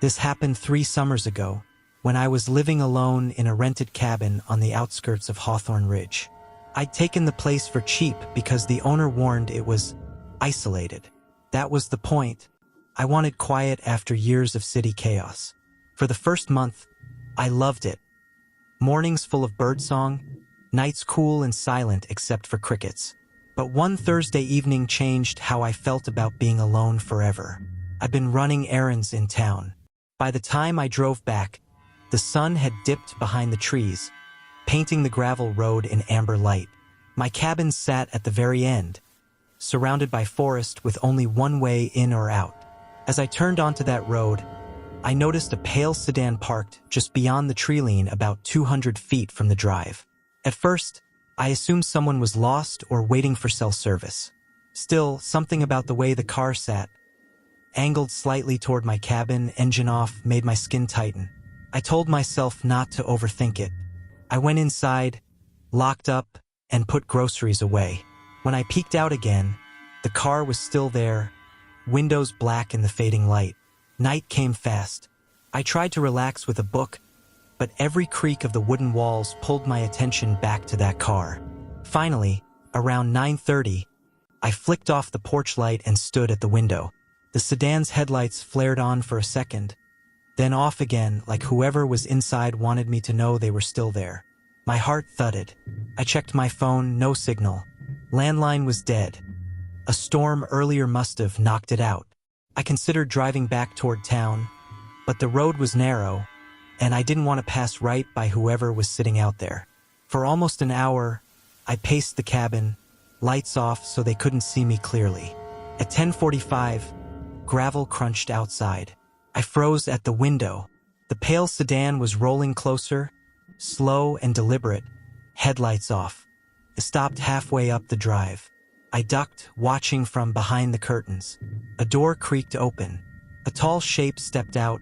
This happened 3 summers ago, when I was living alone in a rented cabin on the outskirts of Hawthorne Ridge. I'd taken the place for cheap because the owner warned it was isolated. That was the point. I wanted quiet after years of city chaos. For the first month, I loved it. Mornings full of birdsong, nights cool and silent except for crickets. But one Thursday evening changed how I felt about being alone forever. I'd been running errands in town. By the time I drove back, the sun had dipped behind the trees, painting the gravel road in amber light. My cabin sat at the very end, surrounded by forest with only one way in or out. As I turned onto that road, I noticed a pale sedan parked just beyond the tree line about 200 feet from the drive. At first, I assumed someone was lost or waiting for cell service. Still, something about the way the car sat, angled slightly toward my cabin, engine off, made my skin tighten. I told myself not to overthink it. I went inside, locked up, and put groceries away. When I peeked out again, the car was still there, windows black in the fading light. Night came fast. I tried to relax with a book, but every creak of the wooden walls pulled my attention back to that car. Finally, around 9:30, I flicked off the porch light and stood at the window. The sedan's headlights flared on for a second, then off again, like whoever was inside wanted me to know they were still there. My heart thudded. I checked my phone, no signal. Landline was dead. A storm earlier must have knocked it out. I considered driving back toward town, but the road was narrow, and I didn't want to pass right by whoever was sitting out there. For almost an hour, I paced the cabin, lights off so they couldn't see me clearly. At 10:45, gravel crunched outside. I froze at the window. The pale sedan was rolling closer, slow and deliberate, headlights off. It stopped halfway up the drive. I ducked, watching from behind the curtains. A door creaked open. A tall shape stepped out,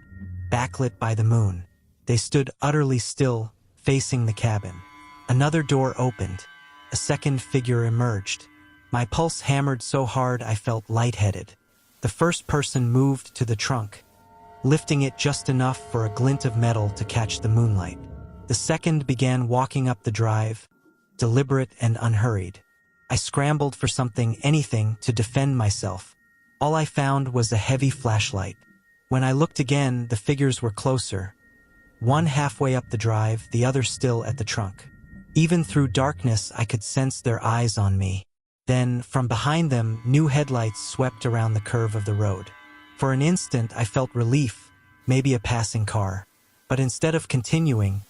backlit by the moon. They stood utterly still, facing the cabin. Another door opened. A second figure emerged. My pulse hammered so hard I felt lightheaded. The first person moved to the trunk, lifting it just enough for a glint of metal to catch the moonlight. The second began walking up the drive, deliberate and unhurried. I scrambled for something, anything, to defend myself. All I found was a heavy flashlight. When I looked again, the figures were closer. One halfway up the drive, the other still at the trunk. Even through darkness, I could sense their eyes on me. Then, from behind them, new headlights swept around the curve of the road. For an instant, I felt relief, maybe a passing car. But instead of continuing,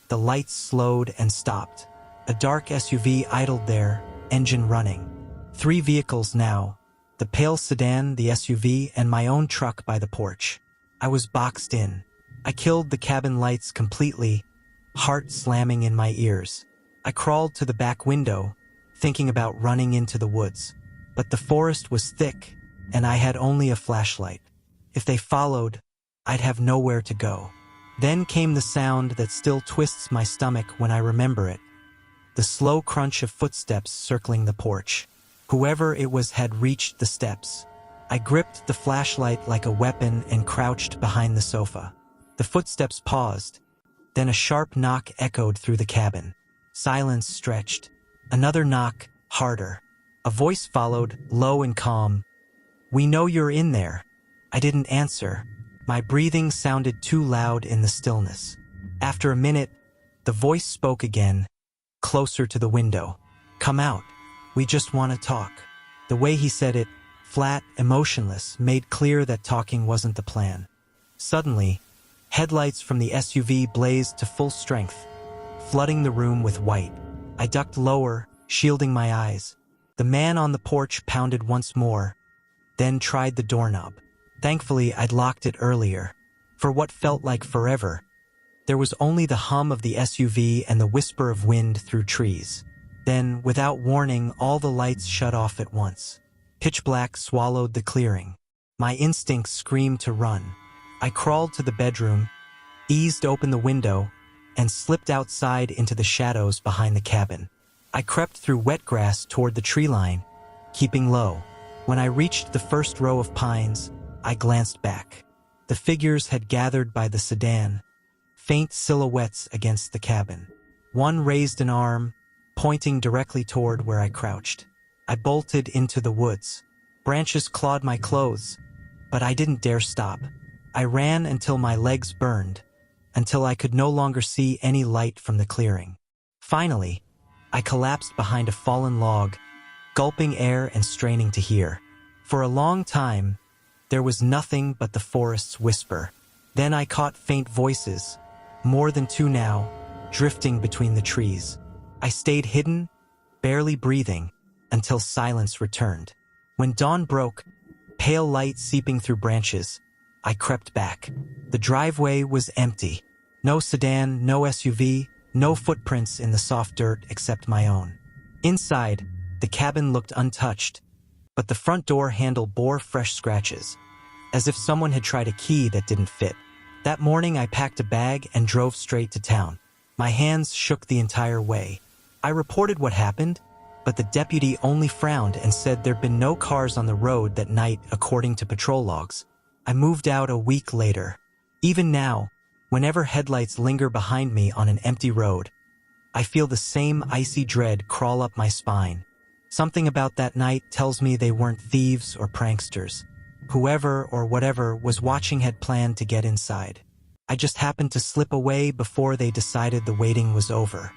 the lights slowed and stopped. A dark SUV idled there, engine running. 3 vehicles now, the pale sedan, the SUV, and my own truck by the porch. I was boxed in. I killed the cabin lights completely, heart slamming in my ears. I crawled to the back window, thinking about running into the woods. But the forest was thick, and I had only a flashlight. If they followed, I'd have nowhere to go. Then came the sound that still twists my stomach when I remember it. The slow crunch of footsteps circling the porch. Whoever it was had reached the steps. I gripped the flashlight like a weapon and crouched behind the sofa. The footsteps paused. Then a sharp knock echoed through the cabin. Silence stretched. Another knock, harder. A voice followed, low and calm. "We know you're in there." I didn't answer. My breathing sounded too loud in the stillness. After a minute, the voice spoke again, closer to the window. "Come out. We just want to talk." The way he said it, flat, emotionless, made clear that talking wasn't the plan. Suddenly, headlights from the SUV blazed to full strength, flooding the room with white. I ducked lower, shielding my eyes. The man on the porch pounded once more, then tried the doorknob. Thankfully, I'd locked it earlier. For what felt like forever, there was only the hum of the SUV and the whisper of wind through trees. Then, without warning, all the lights shut off at once. Pitch black swallowed the clearing. My instincts screamed to run. I crawled to the bedroom, eased open the window, and slipped outside into the shadows behind the cabin. I crept through wet grass toward the tree line, keeping low. When I reached the first row of pines, I glanced back. The The figures had gathered by the sedan, faint silhouettes against the cabin. One raised an arm, pointing directly toward where I crouched. I bolted into the woods. Branches clawed my clothes, but I didn't dare stop. I ran until my legs burned, until I could no longer see any light from the clearing. Finally, I collapsed behind a fallen log, gulping air and straining to hear. For a long time, there was nothing but the forest's whisper. Then I caught faint voices, more than two now, drifting between the trees. I stayed hidden, barely breathing, until silence returned. When dawn broke, pale light seeping through branches, I crept back. The driveway was empty. No sedan, no SUV, no footprints in the soft dirt except my own. Inside, the cabin looked untouched, but the front door handle bore fresh scratches, as if someone had tried a key that didn't fit. That morning I packed a bag and drove straight to town. My hands shook the entire way. I reported what happened, but the deputy only frowned and said there'd been no cars on the road that night according to patrol logs. I moved out a week later. Even now, whenever headlights linger behind me on an empty road, I feel the same icy dread crawl up my spine. Something about that night tells me they weren't thieves or pranksters. Whoever or whatever was watching had planned to get inside. I just happened to slip away before they decided the waiting was over.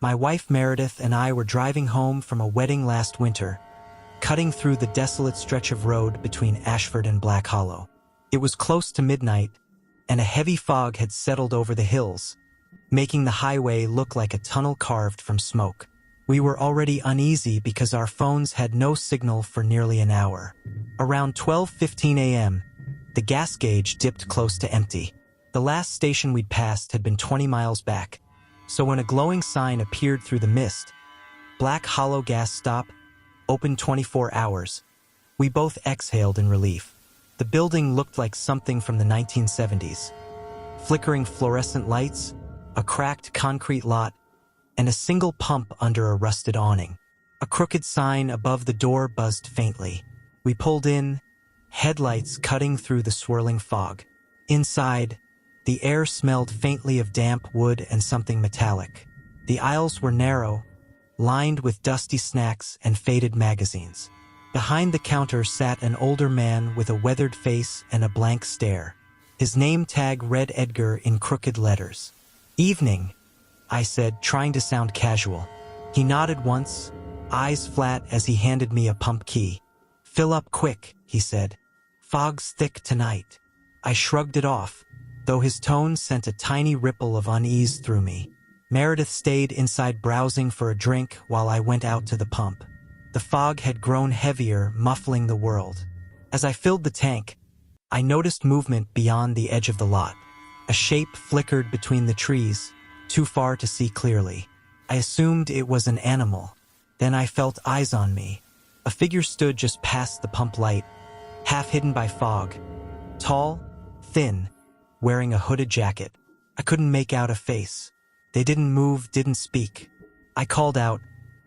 My wife Meredith and I were driving home from a wedding last winter, cutting through the desolate stretch of road between Ashford and Black Hollow. It was close to midnight, and a heavy fog had settled over the hills, making the highway look like a tunnel carved from smoke. We were already uneasy because our phones had no signal for nearly an hour. Around 12:15 a.m., the gas gauge dipped close to empty. The last station we'd passed had been 20 miles back, so when a glowing sign appeared through the mist, Black Hollow Gas Stop, open 24 hours, we both exhaled in relief. The building looked like something from the 1970s. Flickering fluorescent lights, a cracked concrete lot, and a single pump under a rusted awning. A crooked sign above the door buzzed faintly. We pulled in, headlights cutting through the swirling fog. Inside, the air smelled faintly of damp wood and something metallic. The aisles were narrow, lined with dusty snacks and faded magazines. Behind the counter sat an older man with a weathered face and a blank stare. His name tag read Edgar in crooked letters. "Evening," I said, trying to sound casual. He nodded once, eyes flat as he handed me a pump key. "Fill up quick," he said. "Fog's thick tonight." I shrugged it off, though his tone sent a tiny ripple of unease through me. Meredith stayed inside browsing for a drink while I went out to the pump. The fog had grown heavier, muffling the world. As I filled the tank, I noticed movement beyond the edge of the lot. A shape flickered between the trees, too far to see clearly. I assumed it was an animal. Then I felt eyes on me. A figure stood just past the pump light, half hidden by fog. Tall, thin, wearing a hooded jacket. I couldn't make out a face. They didn't move, didn't speak. I called out,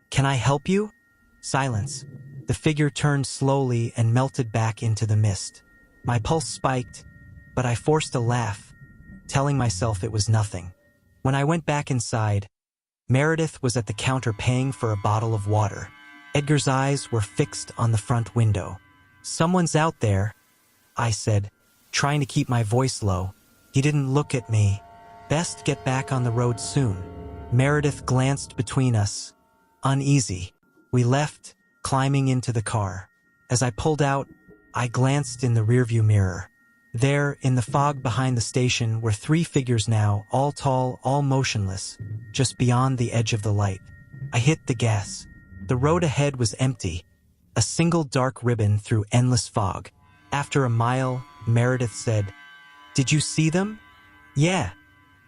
"Can I help you?" Silence. The figure turned slowly and melted back into the mist. My pulse spiked, but I forced a laugh, telling myself it was nothing. When I went back inside, Meredith was at the counter paying for a bottle of water. Edgar's eyes were fixed on the front window. "Someone's out there," I said, trying to keep my voice low. He didn't look at me. "Best get back on the road soon." Meredith glanced between us, uneasy. We left, climbing into the car. As I pulled out, I glanced in the rearview mirror. There, in the fog behind the station, were three figures now, all tall, all motionless, just beyond the edge of the light. I hit the gas. The road ahead was empty, a single dark ribbon through endless fog. After a mile, Meredith said, "Did you see them?" "Yeah,"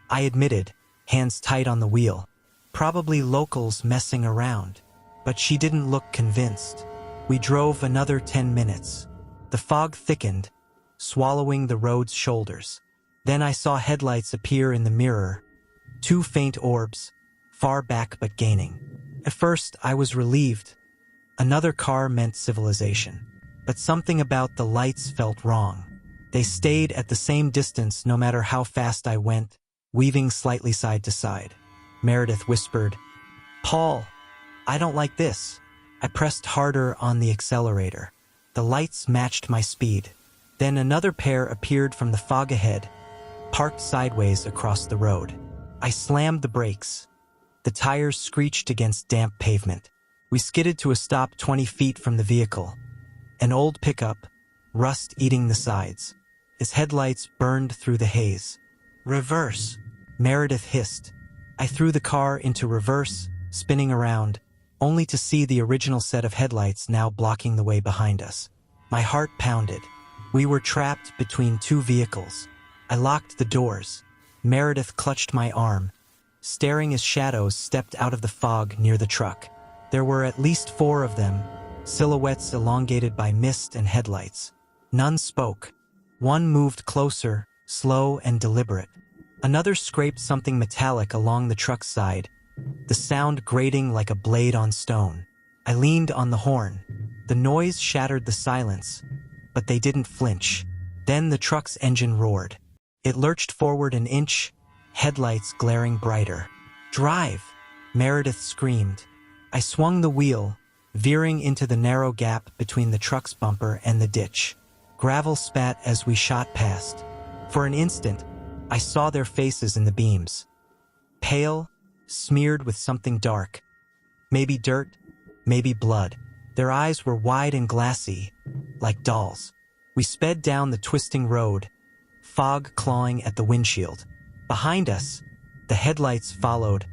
I admitted, hands tight on the wheel. "Probably locals messing around." But she didn't look convinced. We drove another 10 minutes. The fog thickened, swallowing the road's shoulders. Then I saw headlights appear in the mirror, two faint orbs, far back but gaining. At first, I was relieved. Another car meant civilization. But something about the lights felt wrong. They stayed at the same distance no matter how fast I went, weaving slightly side to side. Meredith whispered, "Paul, I don't like this." I pressed harder on the accelerator. The lights matched my speed. Then another pair appeared from the fog ahead, parked sideways across the road. I slammed the brakes. The tires screeched against damp pavement. We skidded to a stop 20 feet from the vehicle. An old pickup, rust eating the sides. Its headlights burned through the haze. "Reverse," Meredith hissed. I threw the car into reverse, spinning around, only to see the original set of headlights now blocking the way behind us. My heart pounded. We were trapped between two vehicles. I locked the doors. Meredith clutched my arm, staring as shadows stepped out of the fog near the truck. There were at least 4 of them, silhouettes elongated by mist and headlights. None spoke. One moved closer, slow and deliberate. Another scraped something metallic along the truck's side, the sound grating like a blade on stone. I leaned on the horn. The noise shattered the silence, but they didn't flinch. Then the truck's engine roared. It lurched forward an inch, headlights glaring brighter. "Drive!" Meredith screamed. I swung the wheel, veering into the narrow gap between the truck's bumper and the ditch. Gravel spat as we shot past. For an instant, I saw their faces in the beams. Pale, smeared with something dark. Maybe dirt, maybe blood. Their eyes were wide and glassy, like dolls. We sped down the twisting road, fog clawing at the windshield. Behind us, the headlights followed,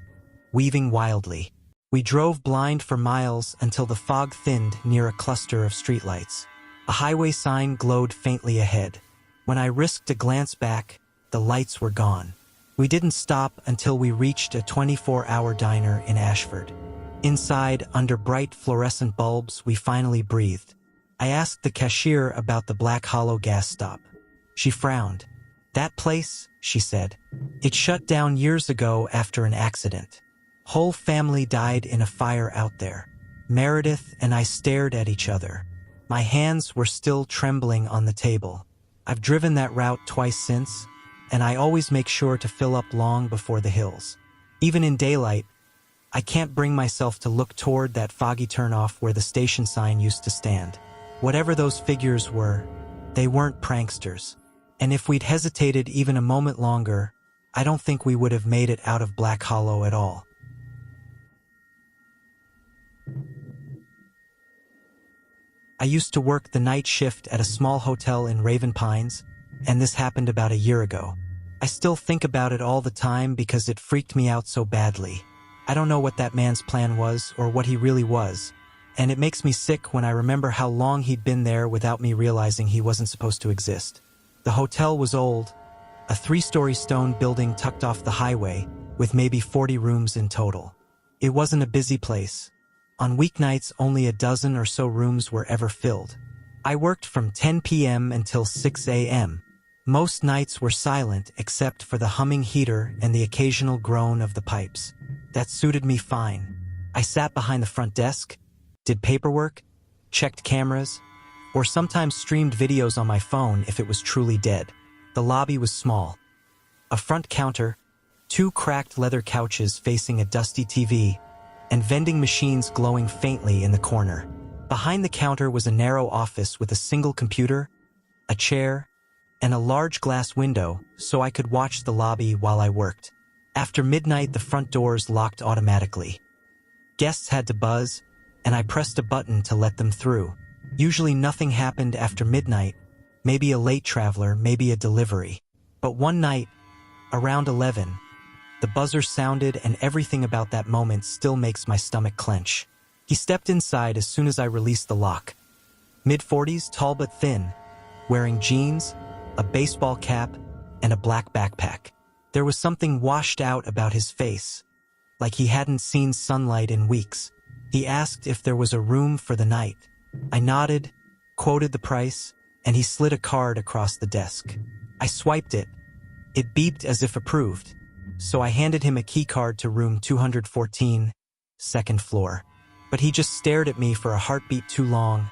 weaving wildly. We drove blind for miles until the fog thinned near a cluster of streetlights. A highway sign glowed faintly ahead. When I risked a glance back, the lights were gone. We didn't stop until we reached a 24-hour diner in Ashford. Inside, under bright fluorescent bulbs, we finally breathed. I asked the cashier about the Black Hollow gas stop. She frowned. "That place," she said. "It shut down years ago after an accident. Whole family died in a fire out there." Meredith and I stared at each other. My hands were still trembling on the table. I've driven that route twice since, and I always make sure to fill up long before the hills. Even in daylight, I can't bring myself to look toward that foggy turnoff where the station sign used to stand. Whatever those figures were, they weren't pranksters. And if we'd hesitated even a moment longer, I don't think we would have made it out of Black Hollow at all. I used to work the night shift at a small hotel in Raven Pines, and this happened about a year ago. I still think about it all the time because it freaked me out so badly. I don't know what that man's plan was or what he really was, and it makes me sick when I remember how long he'd been there without me realizing he wasn't supposed to exist. The hotel was old, a 3-story stone building tucked off the highway with maybe 40 rooms in total. It wasn't a busy place. On weeknights, only a dozen or so rooms were ever filled. I worked from 10 p.m. until 6 a.m. Most nights were silent except for the humming heater and the occasional groan of the pipes. That suited me fine. I sat behind the front desk, did paperwork, checked cameras, or sometimes streamed videos on my phone if it was truly dead. The lobby was small. A front counter, 2 cracked leather couches facing a dusty TV, and vending machines glowing faintly in the corner. Behind the counter was a narrow office with a single computer, a chair, and a large glass window so I could watch the lobby while I worked. After midnight, the front doors locked automatically. Guests had to buzz, and I pressed a button to let them through. Usually nothing happened after midnight, maybe a late traveler, maybe a delivery. But one night, around 11, the buzzer sounded, and everything about that moment still makes my stomach clench. He stepped inside as soon as I released the lock. Mid-40s, tall but thin, wearing jeans, a baseball cap, and a black backpack. There was something washed out about his face, like he hadn't seen sunlight in weeks. He asked if there was a room for the night. I nodded, quoted the price, and he slid a card across the desk. I swiped it. It beeped as if approved, so I handed him a key card to room 214, second floor. but he just stared at me for a heartbeat too long,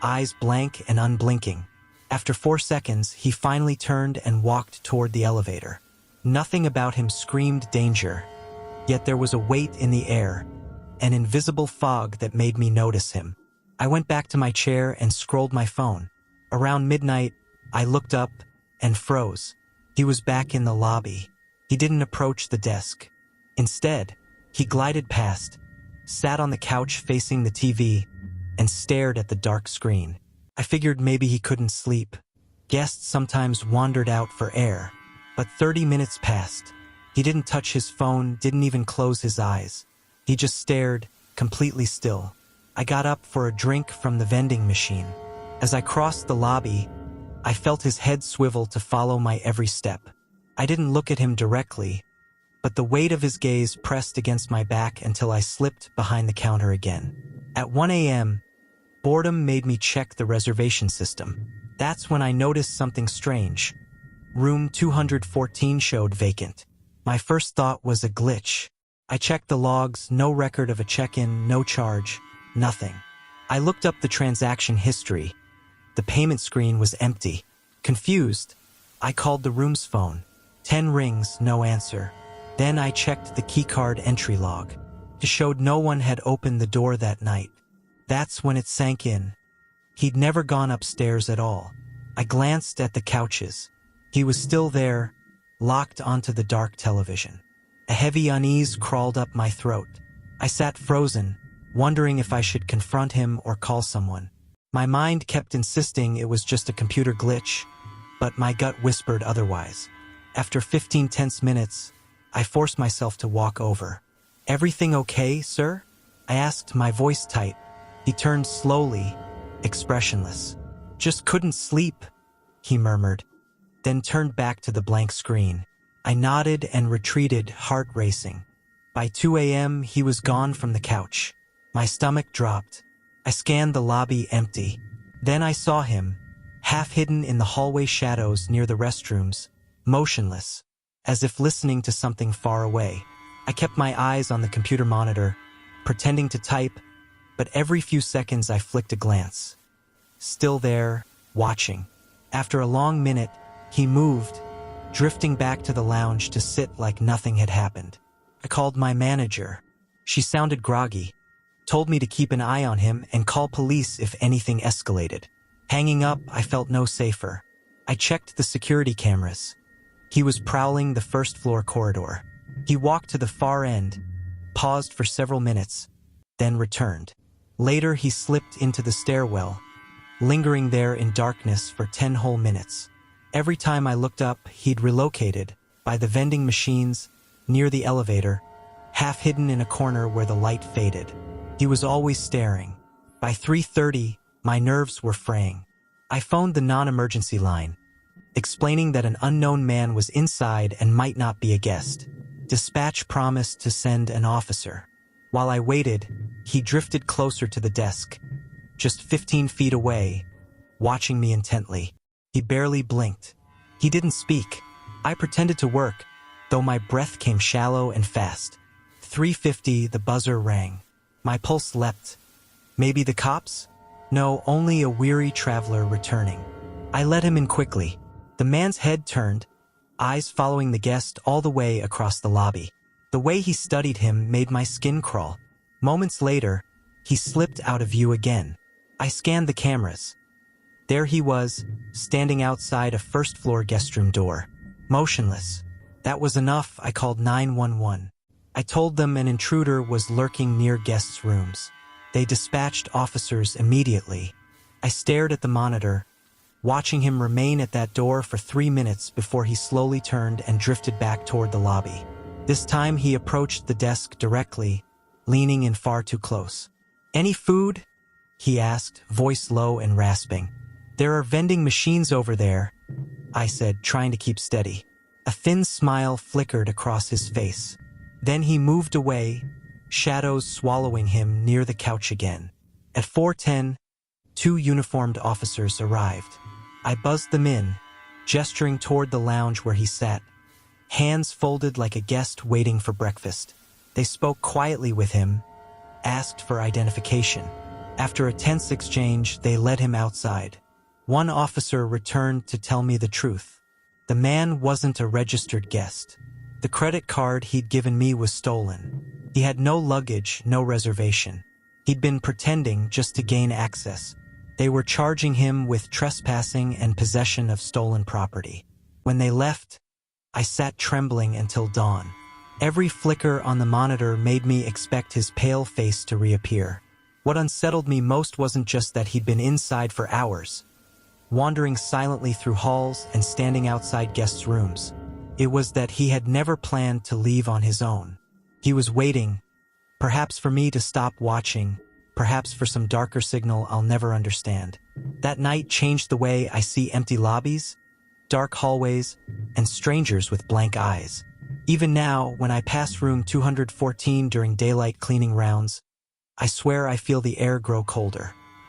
eyes blank and unblinking. After 4 seconds, he finally turned and walked toward the elevator. Nothing about him screamed danger, yet there was a weight in the air, an invisible fog that made me notice him. I went back to my chair and scrolled my phone. Around midnight, I looked up and froze. He was back in the lobby. He didn't approach the desk. Instead, he glided past, sat on the couch facing the TV, and stared at the dark screen. I figured maybe he couldn't sleep. Guests sometimes wandered out for air. But 30 minutes passed. He didn't touch his phone, didn't even close his eyes. He just stared, completely still. I got up for a drink from the vending machine. As I crossed the lobby, I felt his head swivel to follow my every step. I didn't look at him directly, but the weight of his gaze pressed against my back until I slipped behind the counter again. At 1 a.m., boredom made me check the reservation system. That's when I noticed something strange. Room 214 showed vacant. My first thought was a glitch. I checked the logs, no record of a check-in, no charge, nothing. I looked up the transaction history. The payment screen was empty. Confused, I called the room's phone. 10 rings, no answer. Then I checked the keycard entry log. It showed no one had opened the door that night. That's when it sank in. He'd never gone upstairs at all. I glanced at the couches. He was still there, locked onto the dark television. A heavy unease crawled up my throat. I sat frozen, wondering if I should confront him or call someone. My mind kept insisting it was just a computer glitch, but my gut whispered otherwise. After 15 tense minutes, I forced myself to walk over. "Everything okay, sir?" I asked, my voice tight. He turned slowly, expressionless. "Just couldn't sleep," he murmured, then turned back to the blank screen. I nodded and retreated, heart racing. By 2 a.m., he was gone from the couch. My stomach dropped. I scanned the lobby, empty. Then I saw him, half hidden in the hallway shadows near the restrooms, motionless, as if listening to something far away. I kept my eyes on the computer monitor, pretending to type, but every few seconds I flicked a glance. Still there, watching. After a long minute, he moved, drifting back to the lounge to sit like nothing had happened. I called my manager. She sounded groggy, told me to keep an eye on him and call police if anything escalated. Hanging up, I felt no safer. I checked the security cameras. He was prowling the first-floor corridor. He walked to the far end, paused for several minutes, then returned. Later, he slipped into the stairwell, lingering there in darkness for 10 whole minutes. Every time I looked up, he'd relocated, by the vending machines, near the elevator, half hidden in a corner where the light faded. He was always staring. By 3:30, my nerves were fraying. I phoned the non-emergency line, explaining that an unknown man was inside and might not be a guest. Dispatch promised to send an officer. While I waited, he drifted closer to the desk, just 15 feet away, watching me intently. He barely blinked. He didn't speak. I pretended to work, though my breath came shallow and fast. 3:50, the buzzer rang. My pulse leapt. Maybe the cops? No, only a weary traveler returning. I let him in quickly. The man's head turned, eyes following the guest all the way across the lobby. The way he studied him made my skin crawl. Moments later, he slipped out of view again. I scanned the cameras. There he was, standing outside a first-floor guest room door, motionless. That was enough. I called 911. I told them an intruder was lurking near guests' rooms. They dispatched officers immediately. I stared at the monitor, watching him remain at that door for 3 minutes before he slowly turned and drifted back toward the lobby. This time he approached the desk directly, leaning in far too close. "Any food?" he asked, voice low and rasping. "There are vending machines over there," I said, trying to keep steady. A thin smile flickered across his face. Then he moved away, shadows swallowing him near the couch again. At 4:10, 2 uniformed officers arrived. I buzzed them in, gesturing toward the lounge where he sat, hands folded like a guest waiting for breakfast. They spoke quietly with him, asked for identification. After a tense exchange, they led him outside. One officer returned to tell me the truth. The man wasn't a registered guest. The credit card he'd given me was stolen. He had no luggage, no reservation. He'd been pretending just to gain access. They were charging him with trespassing and possession of stolen property. When they left, I sat trembling until dawn. Every flicker on the monitor made me expect his pale face to reappear. What unsettled me most wasn't just that he'd been inside for hours, wandering silently through halls and standing outside guests' rooms. It was that he had never planned to leave on his own. He was waiting, perhaps for me to stop watching, perhaps for some darker signal I'll never understand. That night changed the way I see empty lobbies, dark hallways, and strangers with blank eyes. Even now, when I pass room 214 during daylight cleaning rounds, I swear I feel the air grow colder.